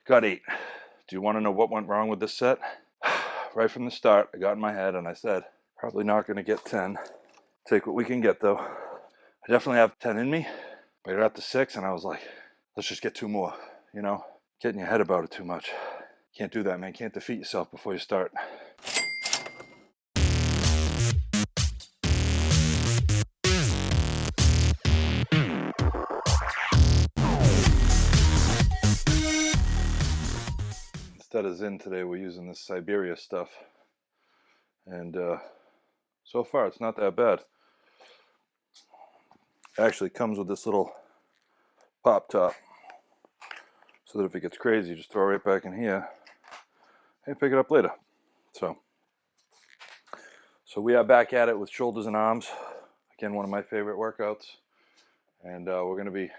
Got 8. Do you want to know what went wrong with this set? Right from the start, I got in my head and I said, probably not going to get 10. Take what we can get though. I definitely have 10 in me, but I got to 6 and I was like, let's just get 2 more, you know? Get in your head about it too much. Can't do that, man. Can't defeat yourself before you start. Instead of Zinn today, we're using this Siberia stuff. And so far, it's not that bad. It actually comes with this little pop top. So that if it gets crazy, you just throw it right back in here and pick it up later. So we are back at it with shoulders and arms. Again, one of my favorite workouts. And we're going to be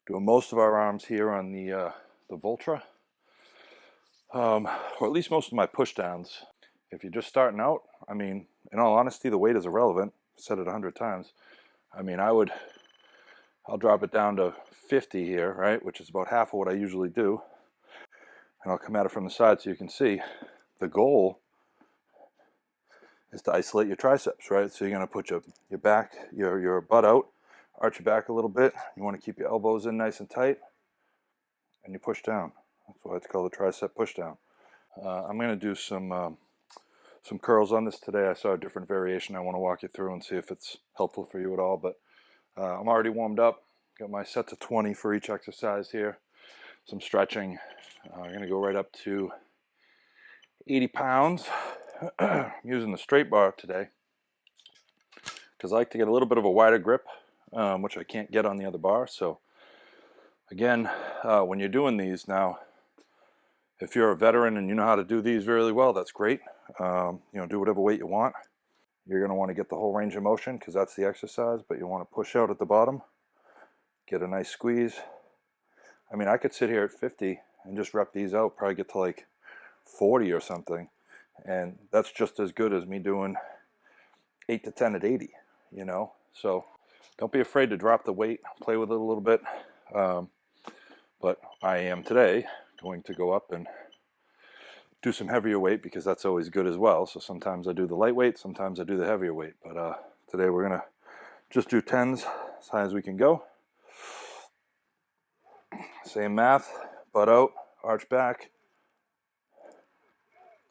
doing most of our arms here on the Voltra. Or at least most of my push downs. If you're just starting out, I mean, in all honesty, the weight is irrelevant. I've said it 100 times. I mean, I'll drop it down to 50 here, right? Which is about half of what I usually do. And I'll come at it from the side so you can see. The goal is to isolate your triceps, right? So you're going to put your back, your butt out, arch your back a little bit. You want to keep your elbows in nice and tight, and you push down. That's why it's called a tricep push down. I'm going to do some curls on this today. I saw a different variation I want to walk you through and see if it's helpful for you at all. But I'm already warmed up. Got my set to 20 for each exercise here. Some stretching. I'm going to go right up to 80 pounds. I'm using the straight bar today because I like to get a little bit of a wider grip, which I can't get on the other bar. So again, when you're doing these now, if you're a veteran and you know how to do these really well, that's great. Do whatever weight you want. You're going to want to get the whole range of motion because that's the exercise, but you want to push out at the bottom, get a nice squeeze. I mean, I could sit here at 50 and just rep these out, probably get to like 40 or something, and that's just as good as me doing 8 to 10 at 80, you know? So don't be afraid to drop the weight, play with it a little bit. But I am today going to go up and do some heavier weight because that's always good as well. So sometimes I do the lightweight, sometimes I do the heavier weight. But today we're going to just do 10s as high as we can go. Same math, butt out, arch back,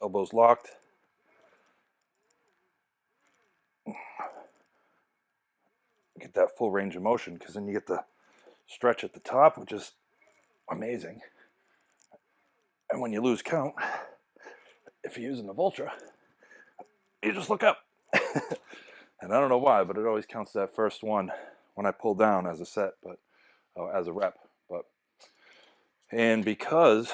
elbows locked. Get that full range of motion because then you get the stretch at the top, which is amazing. And when you lose count, if you're using the Voltra, you just look up. And I don't know why, but it always counts that first one when I pull down as a set, but as a rep. And because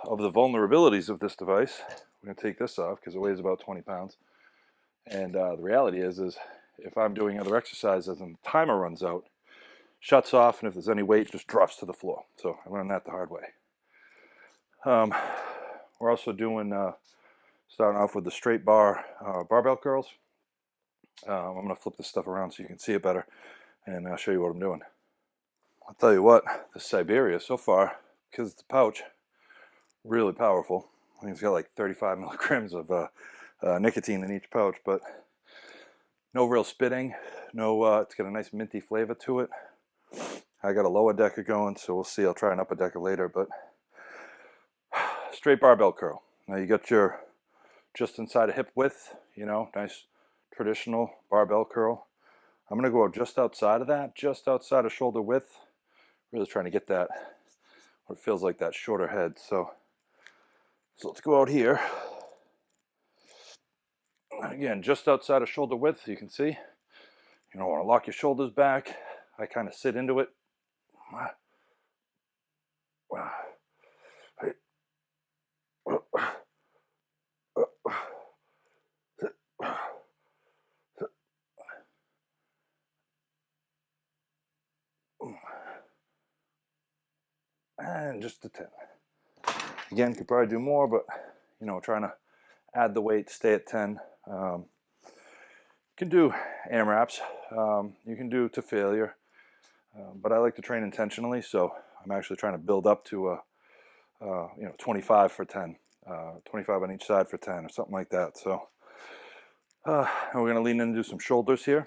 of the vulnerabilities of this device, we're going to take this off because it weighs about 20 pounds. And the reality is if I'm doing other exercises and the timer runs out, shuts off, and if there's any weight, just drops to the floor. So I learned that the hard way. We're also doing, starting off with the straight bar barbell curls. I'm going to flip this stuff around so you can see it better, and I'll show you what I'm doing. I'll tell you what, the Siberia so far, because it's a pouch, really powerful. I think it's got like 35 milligrams of nicotine in each pouch, but no real spitting. No, it's got a nice minty flavor to it. I got a lower decker going, so we'll see. I'll try an upper decker later, but straight barbell curl. Now you got your just inside of hip width, nice traditional barbell curl. I'm going to go just outside of that, just outside of shoulder width. Really trying to get that, what feels like that shorter head. So let's go out here. Again, just outside of shoulder width, you can see. You don't want to lock your shoulders back. I kind of sit into it. And just a 10. Again, could probably do more, but trying to add the weight, stay at 10. You can do AMRAPs. You can do to failure. But I like to train intentionally, so I'm actually trying to build up to 25 for 10, 25 on each side for 10 or something like that. So and we're going to lean in and do some shoulders here.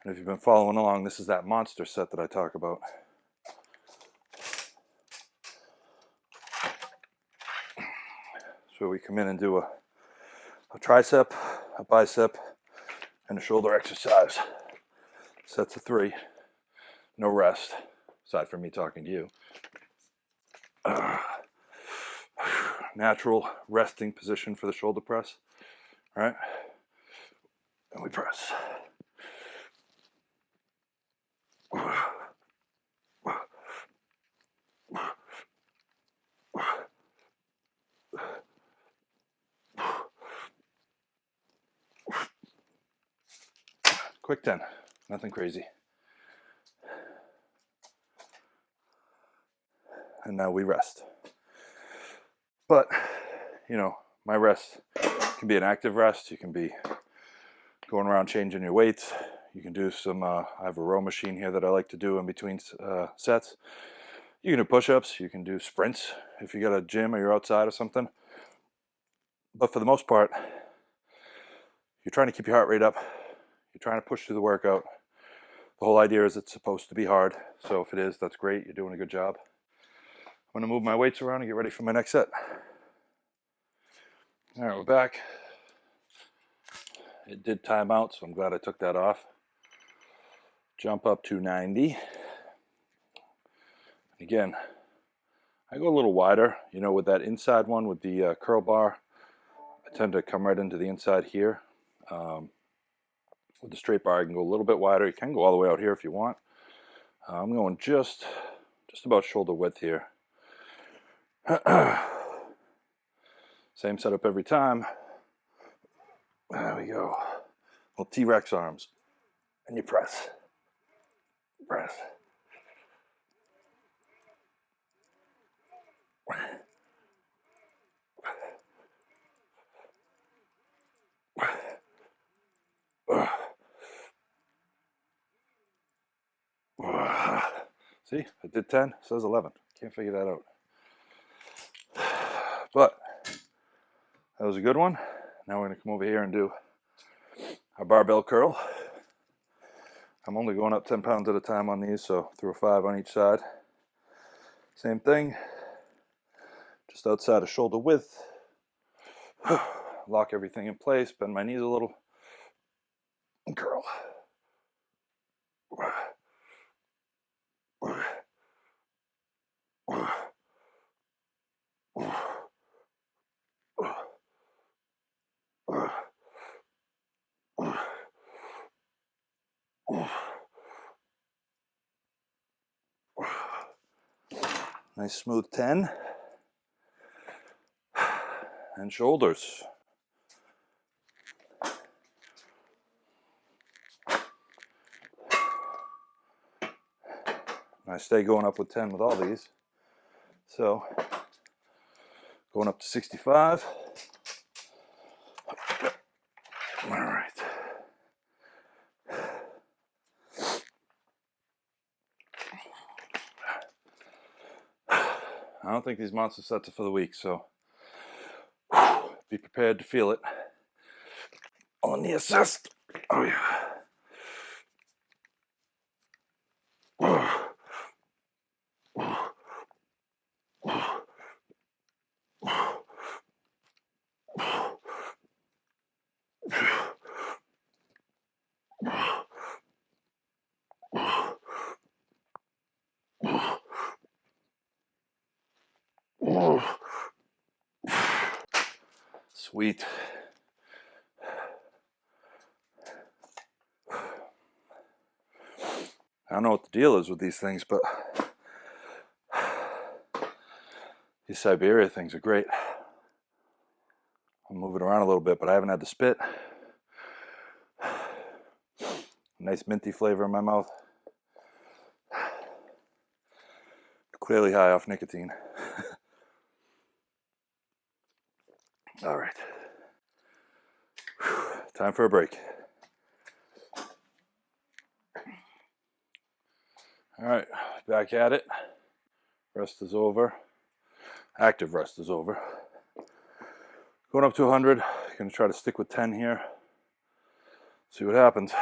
And if you've been following along, this is that monster set that I talk about. So we come in and do a tricep, a bicep, and a shoulder exercise. Sets of 3, no rest, aside from me talking to you. Natural resting position for the shoulder press. All right, and we press. Quick 10, nothing crazy. And now we rest. But, you know, my rest can be an active rest. You can be going around changing your weights. You can do some, I have a row machine here that I like to do in between sets. You can do push-ups. You can do sprints if you got a gym or you're outside or something. But for the most part, you're trying to keep your heart rate up. You're trying to push through the workout. The whole idea is it's supposed to be hard. So if it is, that's great. You're doing a good job. I'm going to move my weights around and get ready for my next set. All right, we're back. It did time out, so I'm glad I took that off. Jump up to 90. Again, I go a little wider. You know, with that inside one, with the curl bar, I tend to come right into the inside here. With the straight bar, I can go a little bit wider. You can go all the way out here if you want. I'm going just about shoulder width here. Same setup every time. There we go. Little T-Rex arms. And you press. Press. See, I did 10, it says 11. Can't figure that out. But that was a good one. Now we're going to come over here and do a barbell curl. I'm only going up 10 pounds at a time on these, so throw 5 on each side. Same thing, just outside of shoulder width. Lock everything in place, bend my knees a little, and curl. Nice smooth 10. And shoulders. I stay going up with 10 with all these. So, going up to 65. All right. I don't think these monster sets are for the weak, so be prepared to feel it on the assist. Oh yeah. Sweet. I don't know what the deal is with these things, but these Siberia things are great. I'm moving around a little bit, but I haven't had the spit. Nice minty flavor in my mouth. Clearly high off nicotine. All right. Time for a break. All right, back at it. Rest is over. Active rest is over. Going up to 100. Gonna try to stick with 10 here. See what happens.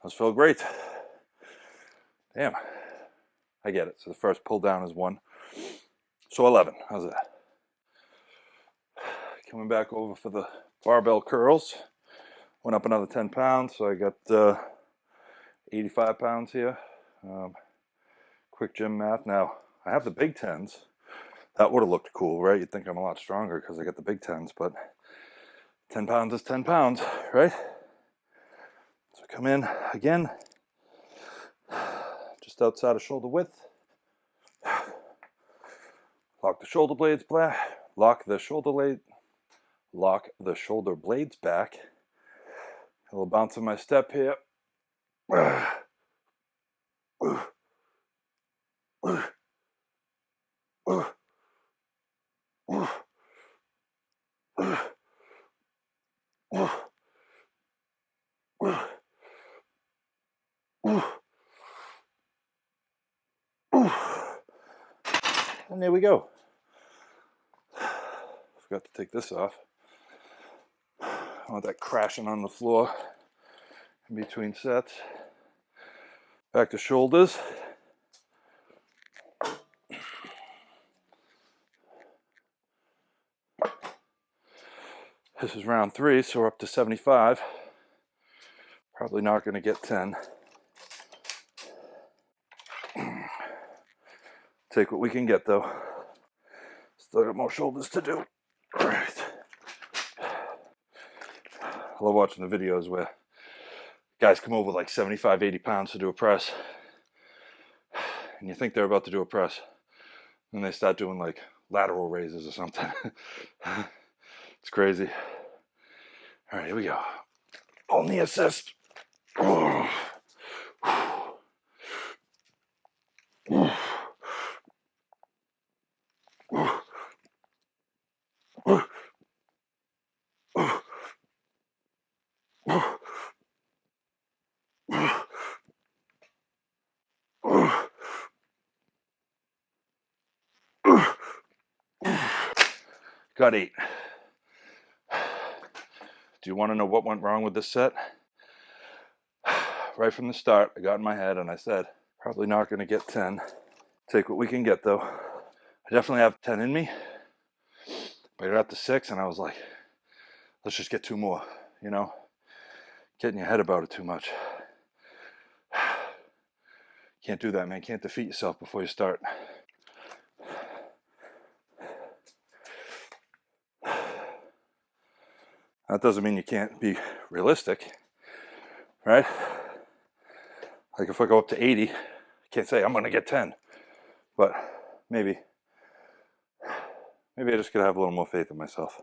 Those feel great. Damn. I get it. So the first pull down is 1. So 11. How's that? Coming back over for the barbell curls. Went up another 10 pounds. So I got 85 pounds here. Quick gym math. Now, I have the big 10s. That would have looked cool, right? You'd think I'm a lot stronger because I got the big 10s, but 10 pounds is 10 pounds, right? So come in again, just outside of shoulder width. Lock the shoulder blades back. Lock the shoulder blades back. A little bounce on my step here. And there we go. Forgot to take this off. I want that crashing on the floor in between sets. Back to shoulders. This is round 3, so we're up to 75. Probably not going to get 10. Take what we can get, though. Still got more shoulders to do. All right. I love watching the videos where guys come over like 75, 80 pounds to do a press. And you think they're about to do a press. And they start doing like lateral raises or something. It's crazy. All right, here we go. Only assist. Got 8. Do you want to know what went wrong with this set? Right from the start, I got in my head and I said, probably not going to get 10. Take what we can get, though. I definitely have 10 in me. But you're at the 6, and I was like, let's just get 2 more, you know? Get in your head about it too much. Can't do that, man. Can't defeat yourself before you start. That doesn't mean you can't be realistic, right? Like if I go up to 80, I can't say I'm going to get 10. But maybe I just gotta have a little more faith in myself.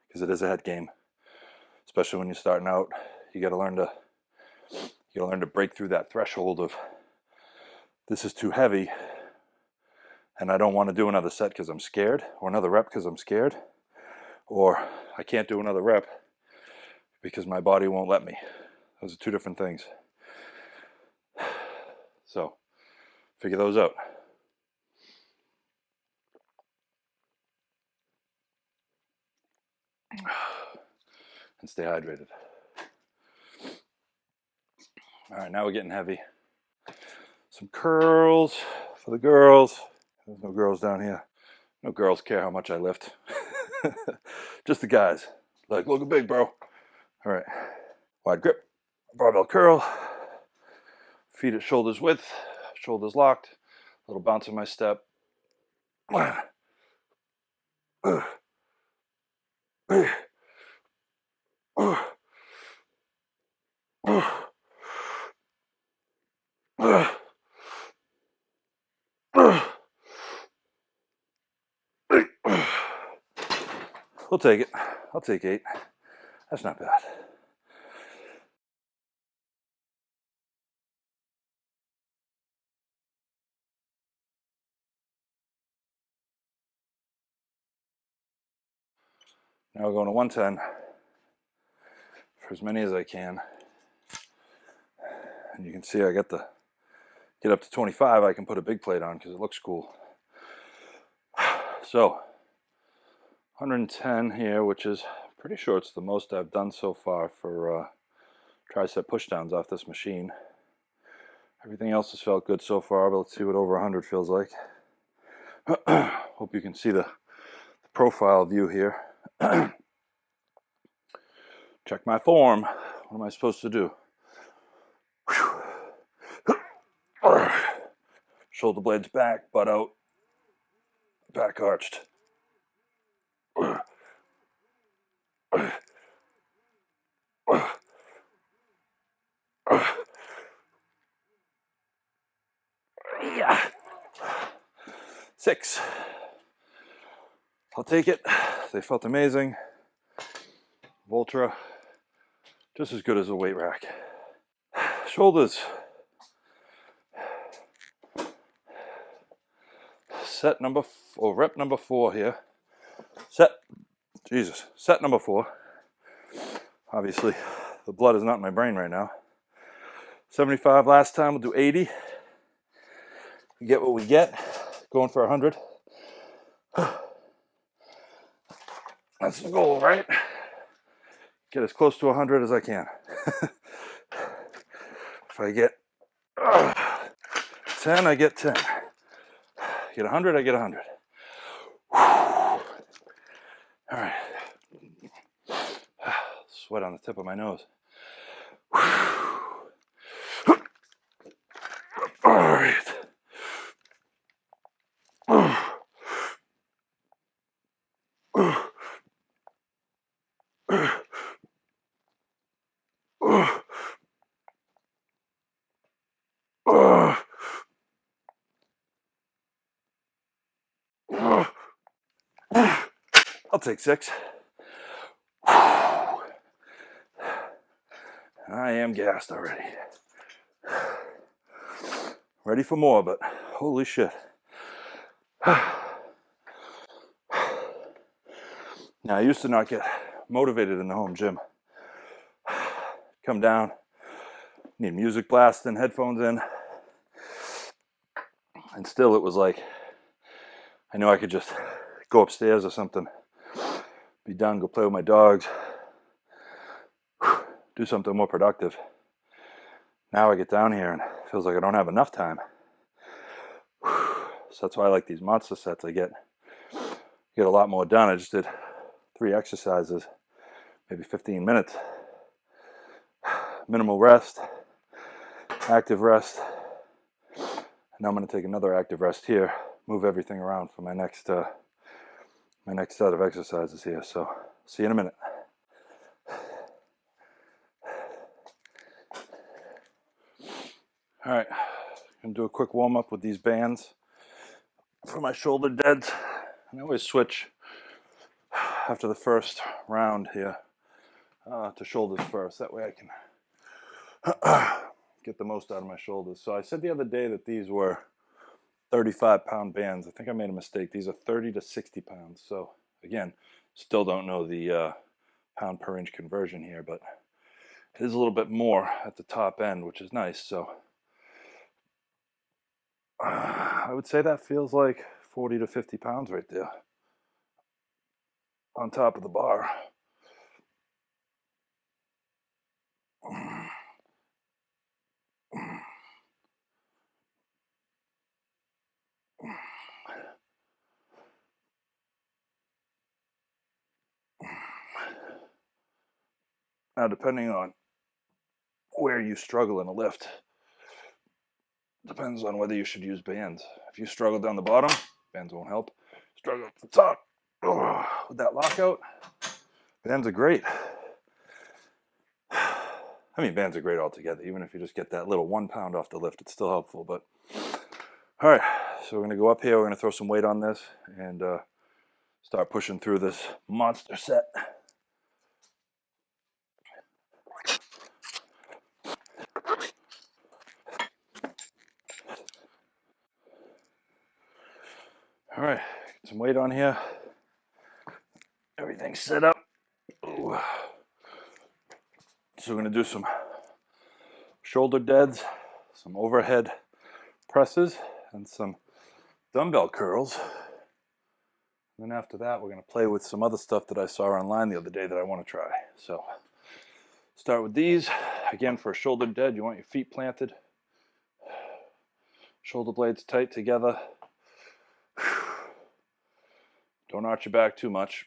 Because it is a head game. Especially when you're starting out. You gotta learn to break through that threshold of this is too heavy and I don't want to do another set because I'm scared, or another rep because I'm scared, or I can't do another rep because my body won't let me. Those are 2 different things. So, figure those out. And stay hydrated. All right, now we're getting heavy. Some curls for the girls. There's no girls down here. No girls care how much I lift. Just the guys. Like, look big, bro. All right. Wide grip. Barbell curl. Feet at shoulders width. Shoulders locked. A little bounce in my step. We'll take it. I'll take 8. That's not bad. Now we're going to 110 for as many as I can. And you can see I get up to 25, I can put a big plate on because it looks cool. So 110 here, which is pretty sure it's the most I've done so far for tricep pushdowns off this machine. Everything else has felt good so far, but let's see what over 100 feels like. Hope you can see the profile view here. Check my form. What am I supposed to do? Shoulder blades back, butt out, back arched. Yeah. 6. I'll take it. They felt amazing. Voltra, just as good as a weight rack. Shoulders. Set number, or rep number 4 here. Set number 4. Obviously, the blood is not in my brain right now. 75 last time, we'll do 80. We get what we get. Going for 100. That's the goal, right? Get as close to 100 as I can. If I get 10, I get 10. Get 100, I get 100. All right. Sweat on the tip of my nose. All right. I'll take 6. I am gassed already. Ready for more, but holy shit. Now, I used to not get motivated in the home gym. Come down, need music blasting, headphones in, and still it was like, I knew I could just go upstairs or something, be done, go play with my dogs, do something more productive. Now I get down here and it feels like I don't have enough time. So that's why I like these monster sets. I get a lot more done. I just did 3 exercises, maybe 15 minutes. Minimal rest, active rest. And now I'm going to take another active rest here, move everything around for my next set of exercises here. So see you in a minute. All right, I'm going to do a quick warm up with these bands for my shoulder deads. And I always switch after the first round here to shoulders first. That way I can get the most out of my shoulders. So I said the other day that these were 35-pound bands. I think I made a mistake. These are 30 to 60 pounds. So again, still don't know the pound per inch conversion here, but it is a little bit more at the top end, which is nice. So I would say that feels like 40 to 50 pounds right there on top of the bar. Now, depending on where you struggle in a lift, depends on whether you should use bands. If you struggle down the bottom, bands won't help. Struggle at the top, with that lockout, bands are great. I mean, bands are great altogether. Even if you just get that little 1 pound off the lift, it's still helpful. But all right, so we're going to go up here. We're going to throw some weight on this and start pushing through this monster set. All right, get some weight on here. Everything's set up. Ooh. So we're gonna do some shoulder deads, some overhead presses, and some dumbbell curls. And then after that, we're gonna play with some other stuff that I saw online the other day that I wanna try. So start with these. Again, for a shoulder dead, you want your feet planted. Shoulder blades tight together. Don't arch your back too much.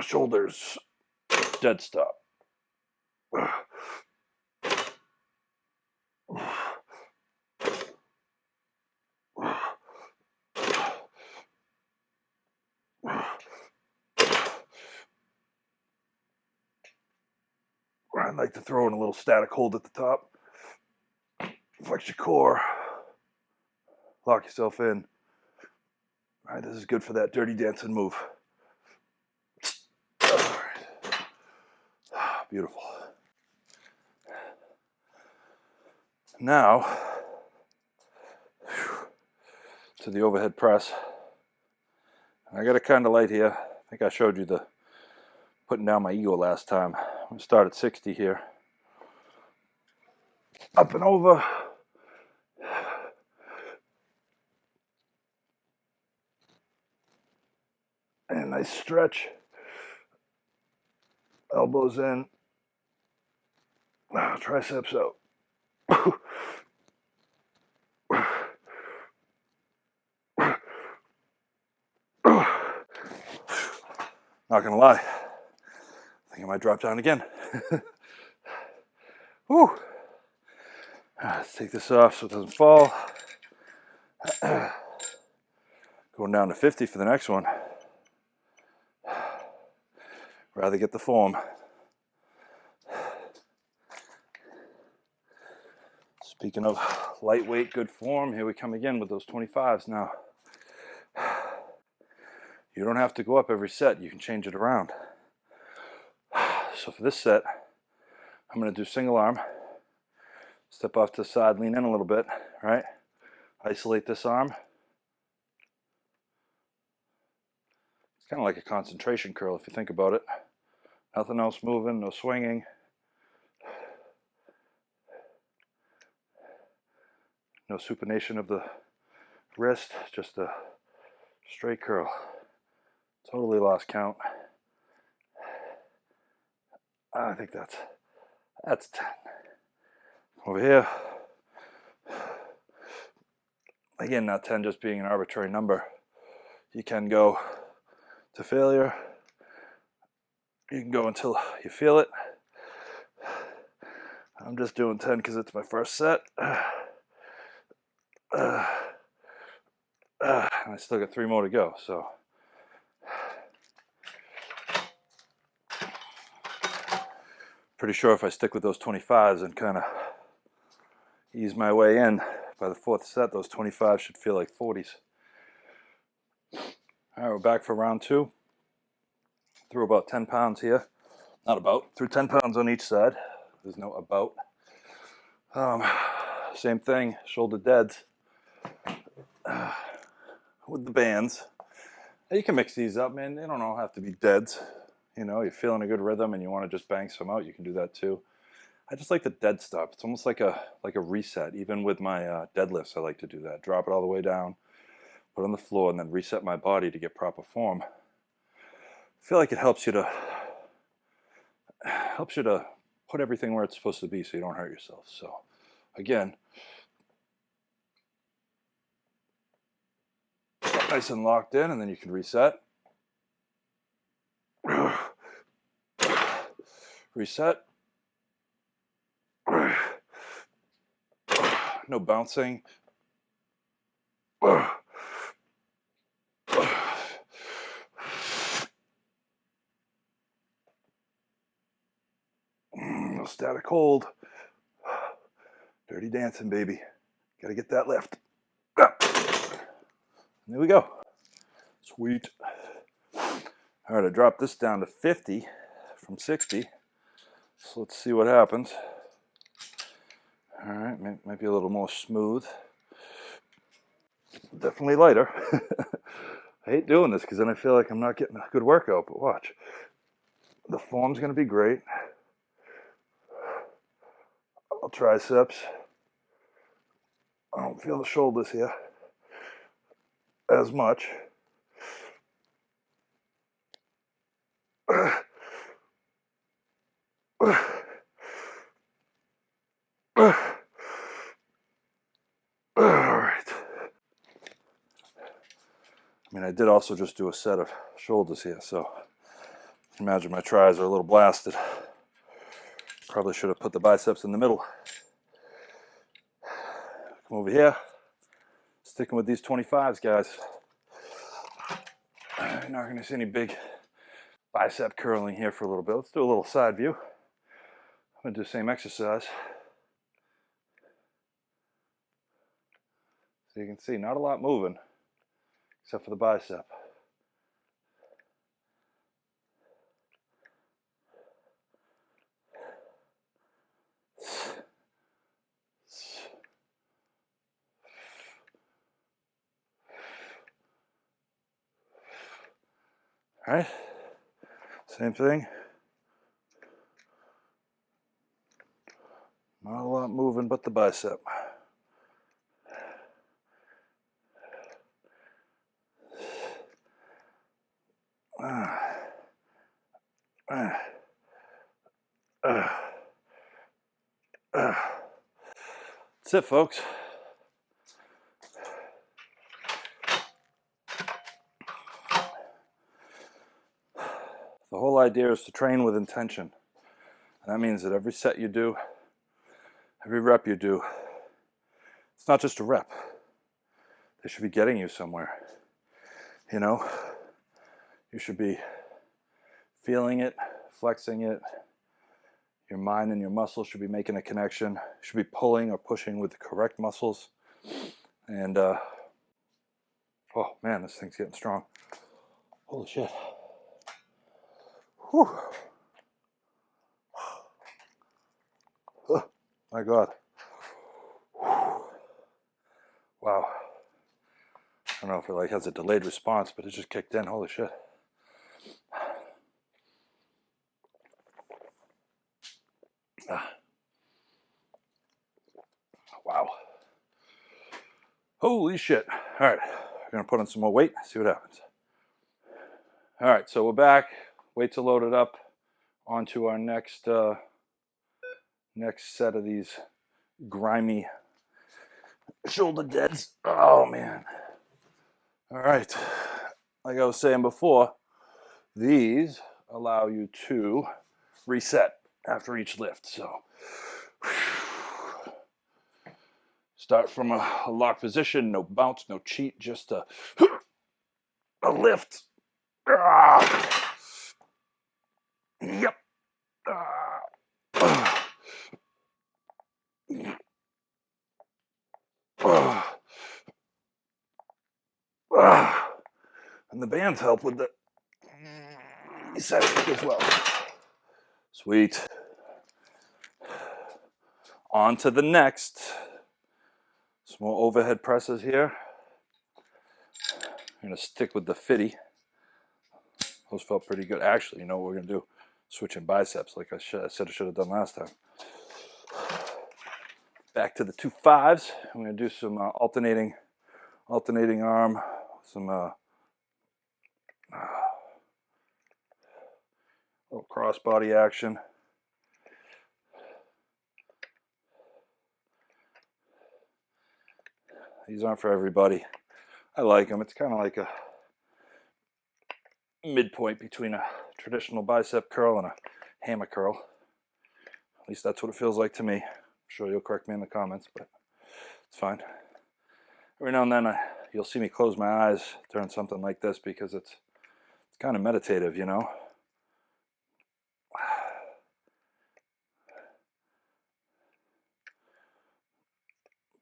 Shoulders, dead stop. I'd like to throw in a little static hold at the top. Flex your core. Lock yourself in. All right, this is good for that dirty dancing move. All right. Beautiful. Now, to the overhead press. I got it kind of light here. I think I showed you the putting down my ego last time. I'm going to start at 60 here. Up and over. And nice stretch. Elbows in. Triceps out. Not gonna lie, I think I might drop down again. Whew. Let's take this off so it doesn't fall. Going down to 50 for the next one. Rather get the form. Speaking of lightweight, good form, here we come again with those 25s now. You don't have to go up every set, you can change it around. So for this set, I'm going to do single arm, step off to the side, lean in a little bit, right? Isolate this arm. It's kind of like a concentration curl if you think about it. Nothing else moving, no swinging. No supination of the wrist, just a straight curl. Totally lost count. I think that's 10. Over here, again, not 10 just being an arbitrary number. You can go to failure. You can go until you feel it. I'm just doing 10 because it's my first set. I still got 3 more to go, so. Pretty sure if I stick with those 25s and kind of ease my way in, by the 4th set, those 25s should feel like 40s. All right, we're back for round 2. Threw about 10 pounds here. Not about, threw 10 pounds on each side. There's no about. Same thing, shoulder deads. With the bands. You can mix these up, man. They don't all have to be deads. You know, you're feeling a good rhythm and you want to just bang some out, you can do that too. I just like the dead stuff. It's almost like a reset. Even with my deadlifts, I like to do that. Drop it all the way down, put it on the floor, and then reset my body to get proper form. I feel like it helps you to put everything where it's supposed to be so you don't hurt yourself. So again, nice and locked in, and then you can reset. Reset. No bouncing. No static hold. Dirty dancing, baby. Gotta get that lift. There we go. Sweet. All right, I dropped this down to 50 from 60. So let's see what happens. All right, might be a little more smooth. Definitely lighter. I hate doing this because then I feel like I'm not getting a good workout, but watch. The form's going to be great. I'll triceps. I don't feel the shoulders here as much. Alright. I mean, I did also just do a set of shoulders here, so imagine my tries are a little blasted. Probably should have put the biceps in the middle. Come over here. Sticking with these 25s, guys. You're not going to see any big bicep curling here for a little bit. Let's do a little side view. I'm going to do the same exercise. So you can see not a lot moving except for the bicep. All right, same thing. Not a lot moving but the bicep. That's it, folks. The whole idea is to train with intention. And that means that every set you do, every rep you do, it's not just a rep. They should be getting you somewhere. You know, you should be feeling it, flexing it. Your mind and your muscles should be making a connection. You should be pulling or pushing with the correct muscles. And, oh man, this thing's getting strong. Holy shit. Whew. Oh, my God. Wow. I don't know if it like has a delayed response, but it just kicked in. Holy shit. Wow. Holy shit. All right. We're going to put on some more weight, see what happens. All right, so we're back. Weights are loaded up onto our next set of these grimy shoulder deads. Oh, man. All right. Like I was saying before, these allow you to reset after each lift. So start from a locked position, no bounce, no cheat, just a lift. Yep. And the bands help with the setting as well. Sweet. On to the next. Some more overhead presses here. I'm going to stick with the 50. Those felt pretty good. Actually, you know what we're going to do? Switching biceps like I said I should have done last time. Back to the 2 5s. I'm going to do some alternating arm, some little cross body action. These aren't for everybody. I like them. It's kind of like a midpoint between a traditional bicep curl and a hammer curl. At least that's what it feels like to me. I'm sure you'll correct me in the comments, but it's fine. Every now and then you'll see me close my eyes during something like this because it's kind of meditative, you know.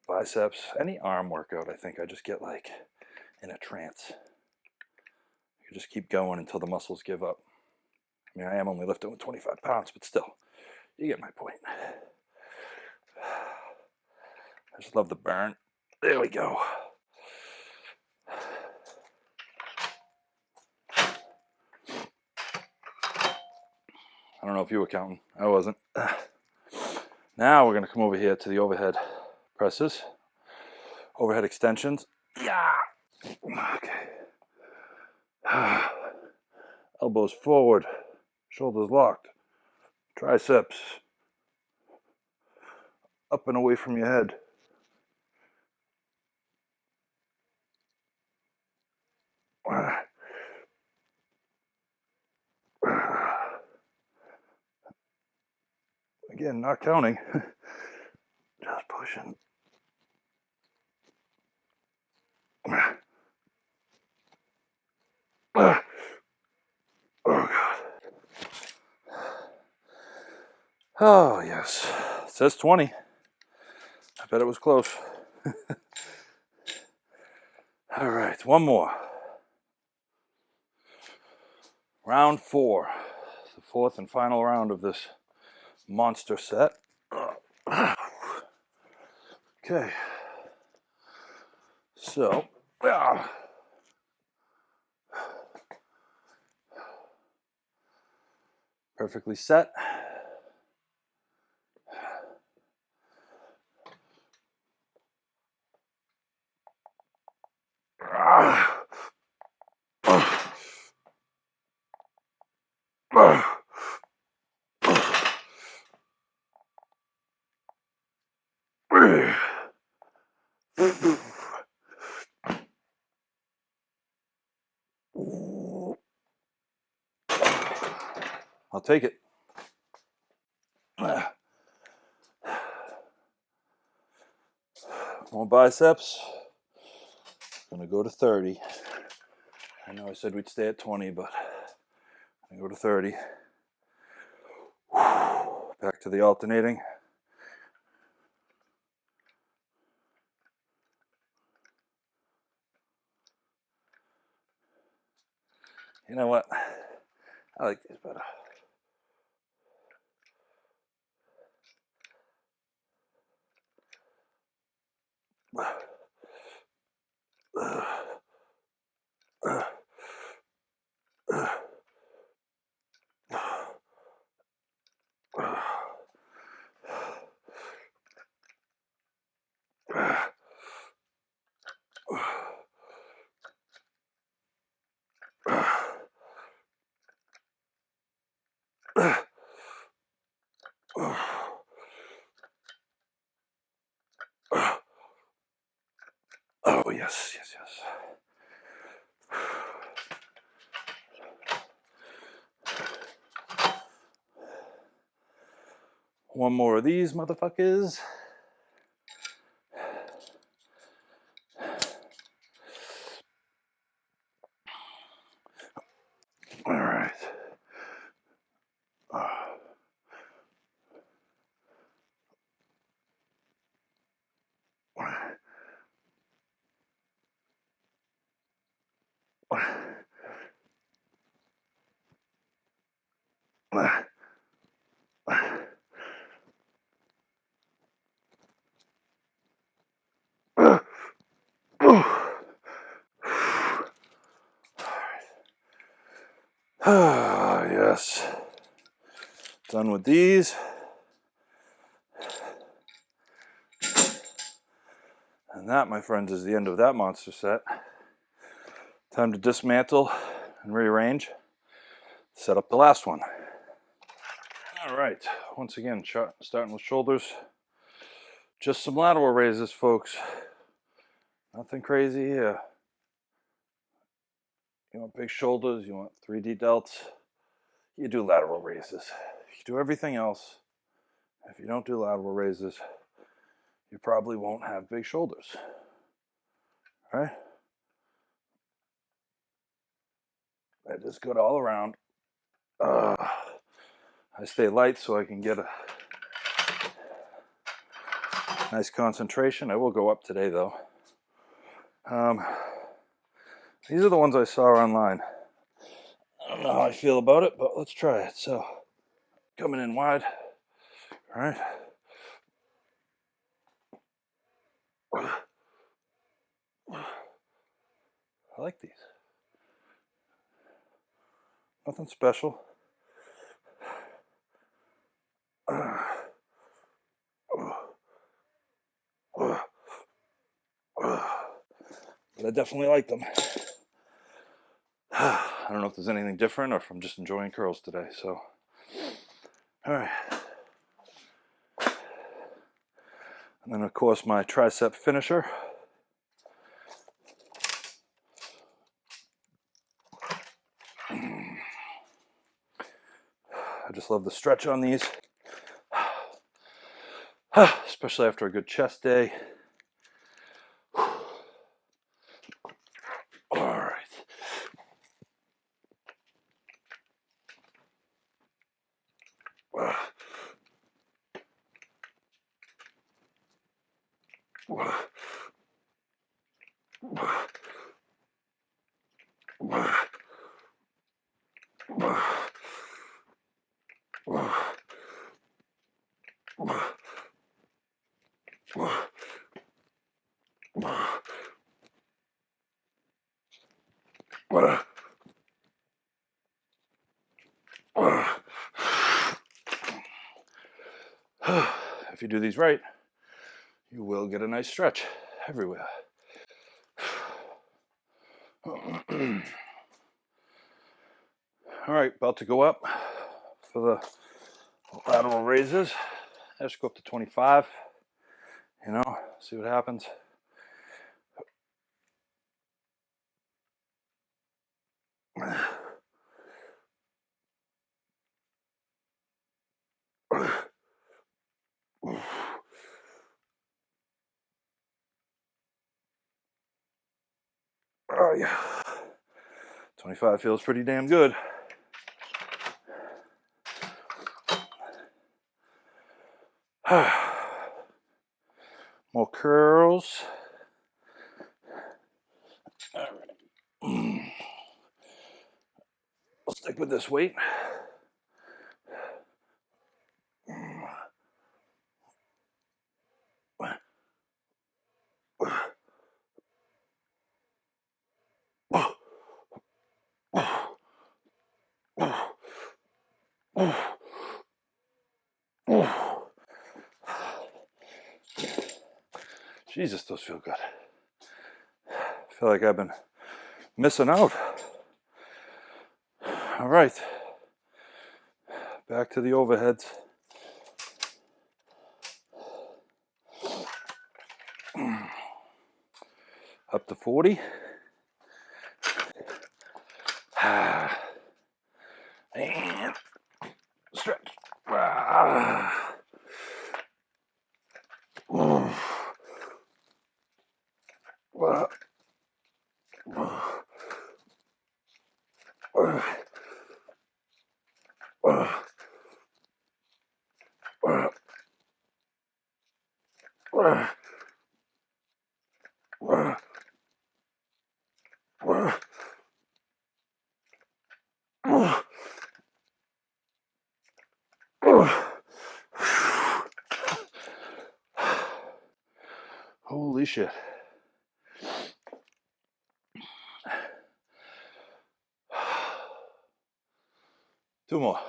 Biceps, any arm workout, I think I just get like in a trance. You just keep going until the muscles give up. I mean, I am only lifting with 25 pounds, but still, you get my point. I just love the burn. There we go. I don't know if you were counting. I wasn't. Now we're going to come over here to the overhead presses. Overhead extensions. Yeah. Okay. Elbows forward. Shoulders locked. Triceps up and away from your head. Again, not counting. Just pushing. Oh, God. Oh, yes. It says 20. I bet it was close. All right, one more. Round 4. The fourth and final round of this monster set. Okay. So, perfectly set. I'll take it. More biceps. Gonna go to 30. I know I said we'd stay at 20, but I'm gonna go to 30. Back to the alternating. You know what? I like these better. Oh, yes, yes, yes. One more of these motherfuckers. All right. Ah, yes. Done with these. And that, my friends, is the end of that monster set. Time to dismantle and rearrange. Set up the last one. All right. Once again, starting with shoulders. Just some lateral raises, folks. Nothing crazy here. You want big shoulders, you want 3D delts, you do lateral raises. You do everything else. If you don't do lateral raises, you probably won't have big shoulders. All right? That is good all around. I stay light so I can get a nice concentration. I will go up today though. These are the ones I saw online. I don't know how I feel about it, but let's try it. So, coming in wide. All right. I like these. Nothing special. but I definitely like them. I don't know if there's anything different or if I'm just enjoying curls today. So, all right. And then, of course, my tricep finisher. I just love the stretch on these, especially after a good chest day. All right. If you do these right, you will get a nice stretch everywhere. All right, about to go up for the lateral raises. I just go up to 25, you know, see what happens. Oh yeah, 25 feels pretty damn good. More curls. All right. I'll stick with this weight. Jesus, those feel good. I feel like I've been missing out. All right, back to the overheads. Up to 40. And stretch. Holy shit. Two more.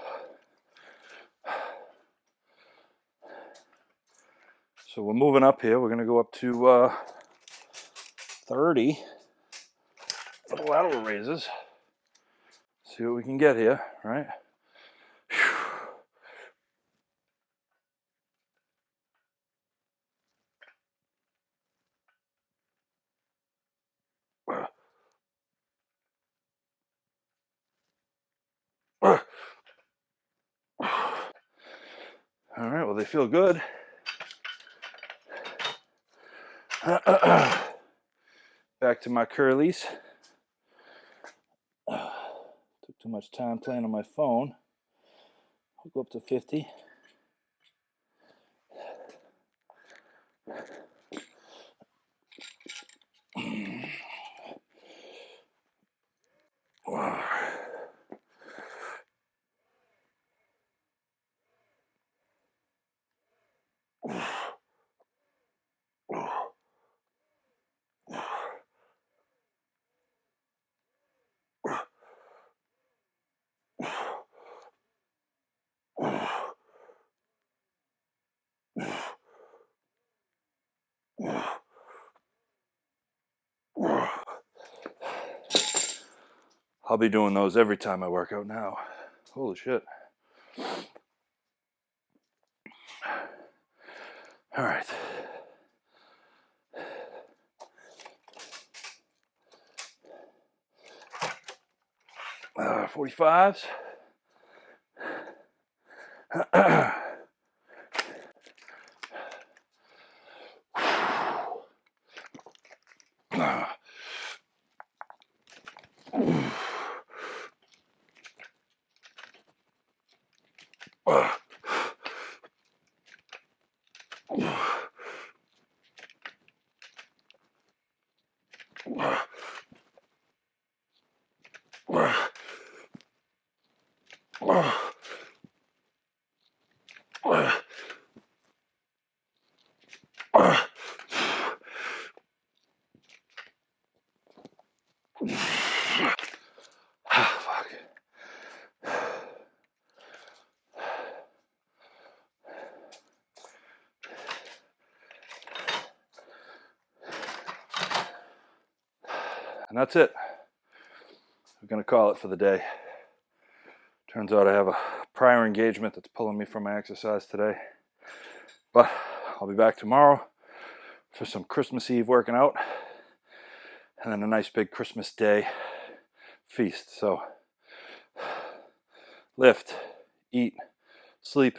So we're moving up here. We're going to go up to 30 for the lateral raises. See what we can get here, right? All right, well, they feel good. Back to my curlies. Took too much time playing on my phone. I'll go up to 50. I'll be doing those every time I work out now. Holy shit. All right. Uh, 45s. Fuck. And that's it. I'm gonna call it for the day. Turns out I have a prior engagement that's pulling me from my exercise today. But I'll be back tomorrow for some Christmas Eve working out. And then a nice big Christmas Day feast. So lift, eat, sleep,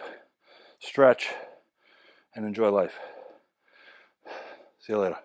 stretch, and enjoy life. See you later.